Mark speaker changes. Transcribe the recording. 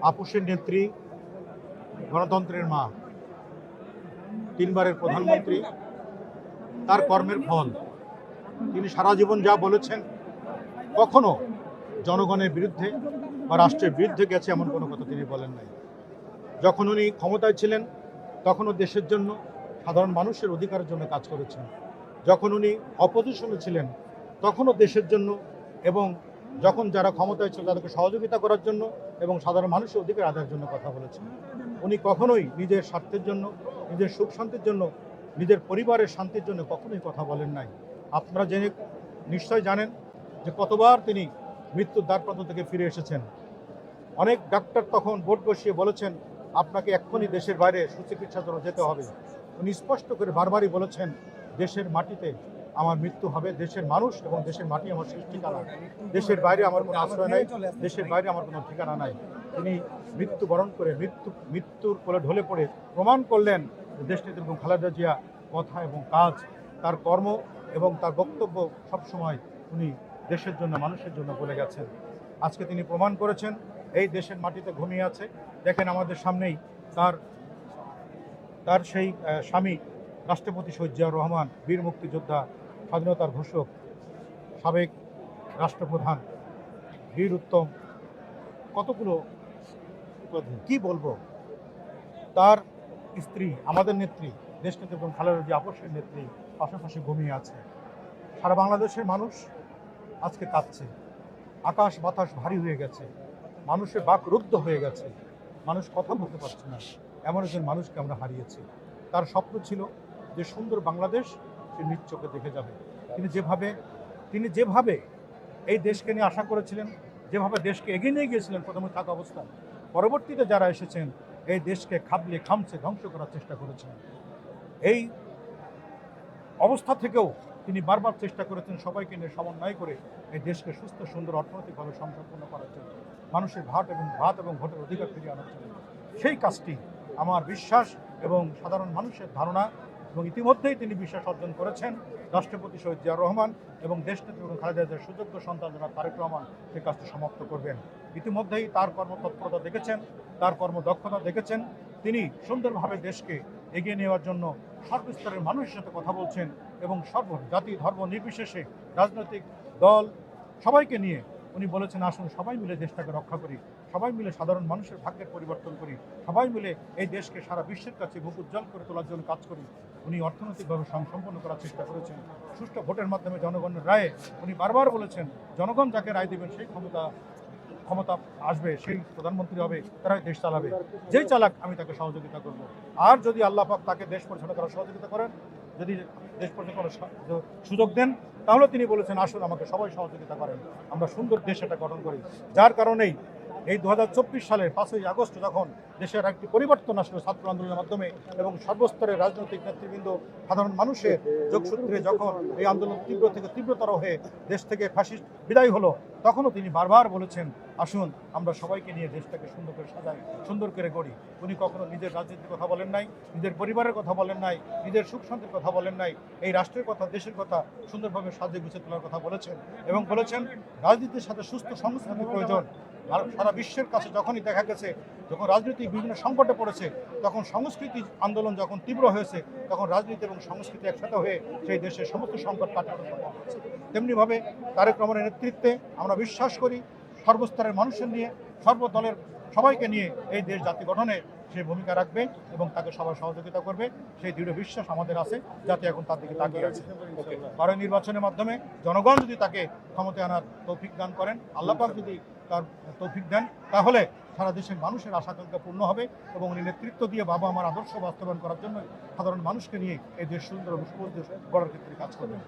Speaker 1: আপোষের নেত্রী, গণতন্ত্রের মা, 3 বারের প্রধানমন্ত্রী, তার কর্মের ফল। তিনি সারা জীবন যা বলেছেন, কখনো জনগণের বিরুদ্ধে বা রাষ্ট্রের বিরুদ্ধে গেছে এমন কোনো কথা তিনি বলেন নাই। যখন উনি ক্ষমতায় ছিলেন তখনও দেশের জন্য, সাধারণ মানুষের অধিকারের জন্য কাজ করেছেন। যখন উনি অপোজিশনে ছিলেন তখনও দেশের জন্য, এবং যখন যারা ক্ষমতায় ছিল তাদেরকে সহযোগিতা করার জন্য এবং সাধারণ মানুষের অধিকার আদায়ের জন্য কথা বলেছেন। উনি কখনোই নিজের স্বার্থের জন্য, নিজের সুখ শান্তির জন্য, নিজের পরিবারের শান্তির জন্য কখনোই কথা বলেন নাই। আপনারা জেনে নিশ্চয় জানেন যে কতবার তিনি মৃত্যুর দ্বারপ্রান্ত থেকে ফিরে এসেছেন। অনেক ডাক্তার তখন ভোট বসিয়ে বলেছেন আপনাকে এক্ষুনি দেশের বাইরে সুচিকিৎসার জন্য যেতে হবে। উনি স্পষ্ট করে বারবারই বলেছেন দেশের মাটিতে আমার মৃত্যু হবে, দেশের মানুষ এবং দেশের মাটি আমার শেষ ঠিকানা, দেশের বাইরে আমার কোনো আশ্রয় নাই, দেশের বাইরে আমার কোনো ঠিকানা নাই। তিনি মৃত্যুবরণ করে মৃত্যুর কোলে ঢলে পড়ে প্রমাণ করলেন দেশনেত্রী এবং খালেদা জিয়া কথা এবং কাজ, তার কর্ম এবং তার বক্তব্য সবসময় উনি দেশের জন্য, মানুষের জন্য বলে গেছেন। আজকে তিনি প্রমাণ করেছেন এই দেশের মাটিতে ঘুমিয়ে আছে। দেখেন আমাদের সামনেই তার সেই স্বামী রাষ্ট্রপতি শহীদ জিয়াউর রহমান, বীর মুক্তিযোদ্ধা, স্বাধীনতার ঘোষক, সাবেক রাষ্ট্রপ্রধান, বীর উত্তম, কতগুলো কি বলবো। তার স্ত্রী, আমাদের নেত্রী, দেশনেত্রী এবং খালেদা জিয়া আপোষের নেত্রী পাশাপাশি ঘুমিয়ে আছে। সারা বাংলাদেশের মানুষ আজকে কাঁদছে। আকাশ বাতাস ভারী হয়ে গেছে, মানুষের বাক রুদ্ধ হয়ে গেছে, মানুষ কথা বলতে পারছে না। এমন একজন মানুষকে আমরা হারিয়েছি। তার স্বপ্ন ছিল যে সুন্দর বাংলাদেশ সে নিজ চোখে দেখে যাবে। তিনি যেভাবে এই দেশকে নিয়ে আশা করেছিলেন, যেভাবে দেশকে এগিয়ে নিয়ে গিয়েছিলেন প্রথমে থাকা অবস্থায়, পরবর্তীতে যারা এসেছেন এই দেশকে খাবলে খামছে ধ্বংস করার চেষ্টা করেছেন। এই অবস্থা থেকেও তিনি বারবার চেষ্টা করেছেন সবাইকে নিয়ে সমন্বয় করে এই দেশকে সুস্থ সুন্দর অর্থনৈতিকভাবে সম্পন্ন করার জন্য, মানুষের ভাত এবং ভোটের অধিকার ফিরিয়ে আনার জন্য। সেই কাজটি আমার বিশ্বাস এবং সাধারণ মানুষের ধারণা, এবং ইতিমধ্যেই তিনি বিশ্বাস অর্জন করেছেন রাষ্ট্রপতি শহীদ জিয়াউর রহমান এবং দেশনেত্রী এবং খালেদা জিয়ার সুযোগ্য সন্তান জনাব তারেক রহমান সেই কাজটি সমাপ্ত করবেন। ইতিমধ্যেই তার কর্মতৎপরতা দেখেছেন, তার কর্মদক্ষতা দেখেছেন। তিনি সুন্দরভাবে দেশকে এগিয়ে নেওয়ার জন্য সর্বস্তরের মানুষের সাথে কথা বলছেন এবং জাতি ধর্ম নির্বিশেষে রাজনৈতিক দল সবাইকে নিয়ে উনি বলেছেন আসুন সবাই মিলে দেশটাকে রক্ষা করি, সবাই মিলে সাধারণ মানুষের ভাগ্যের পরিবর্তন করি, সবাই মিলে এই দেশকে সারা বিশ্বের কাছে মুখ উজ্জ্বল করে তোলার জন্য কাজ করি। উনি অর্থনৈতিকভাবে সম্পন্ন করার চেষ্টা করেছেন সুষ্ঠু ভোটের মাধ্যমে জনগণের রায়ে। উনি বারবার বলেছেন জনগণ যাকে রায় দেবেন সেই ক্ষমতা আসবে, সেই প্রধানমন্ত্রী হবে, তারাই দেশ চালাবে, যেই চালাক আমি তাকে সহযোগিতা করব। আর যদি আল্লাহ পাক তাকে দেশ পরিচালনা করার সহযোগিতা করেন, যদি দেশ পরিচালনা করার সুযোগ দেন, তাহলে তিনি বলেছেন আসুন আমাকে সবাই সহযোগিতা করেন, আমরা সুন্দর দেশ এটা গঠন করি। যার কারণেই এই 2024 সালের 5ই আগস্ট যখন দেশের একটি পরিবর্তন আসলো ছাত্র আন্দোলনের মাধ্যমে এবং সর্বস্তরের রাজনৈতিক নেতৃবৃন্দ, সাধারণ মানুষের যোগসূত্রে যখন এই আন্দোলন তীব্র থেকে তীব্রতর হয়ে দেশ থেকে ফ্যাসিস্ট বিদায় হলো, তখনও তিনি বারবার বলেছেন আসুন আমরা সবাইকে নিয়ে দেশটাকে সুন্দর করে সাজাই, সুন্দর করে গড়ি। উনি কখনো নিজের রাজনীতির কথা বলেন নাই, নিজের পরিবারের কথা বলেন নাই, নিজের সুখ শান্তির কথা বলেন নাই, এই রাষ্ট্রের কথা, দেশের কথা সুন্দরভাবে সাজিয়ে গুছিয়ে তোলার কথা বলেছেন এবং বলেছেন রাজনীতির সাথে সুস্থ সংস্কৃতি প্রয়োজন। সারা বিশ্বের কাছে যখনই দেখা গেছে যখন রাজনীতি বিভিন্ন সংকটে পড়েছে, তখন সংস্কৃতি আন্দোলন যখন তীব্র হয়েছে, তখন রাজনীতি এবং সংস্কৃতি একসাথে হয়ে সেই দেশের সমস্ত সংকট কাটানো সম্ভব হয়েছে। তেমনিভাবে তারেক রহমানের নেতৃত্বে আমরা বিশ্বাস করি সর্বস্তরের মানুষের নিয়ে, সর্বদলের সবাইকে নিয়ে এই দেশ জাতি গঠনে সে ভূমিকা রাখবে এবং তাকে সবাই সহযোগিতা করবে, সেই দৃঢ় বিশ্বাস আমাদের আছে। জাতি এখন তার দিকে তাকিয়ে আছে। পরে নির্বাচনের মাধ্যমে জনগণ যদি তাকে ক্ষমতায় আনার তৌফিক দান করেন, আল্লাহ পাক যদি তার তৌফিক দেন, তাহলে সারা দেশের মানুষের আশা-আকাঙ্ক্ষা পূর্ণ হবে এবং উনি নেতৃত্ব দিয়ে বাবা আমার আদর্শ বাস্তবায়ন করার জন্য সাধারণ মানুষকে নিয়ে এই দেশ সুন্দর এবং সুন্দর দেশ গড়ার ক্ষেত্রে কাজ করবেন।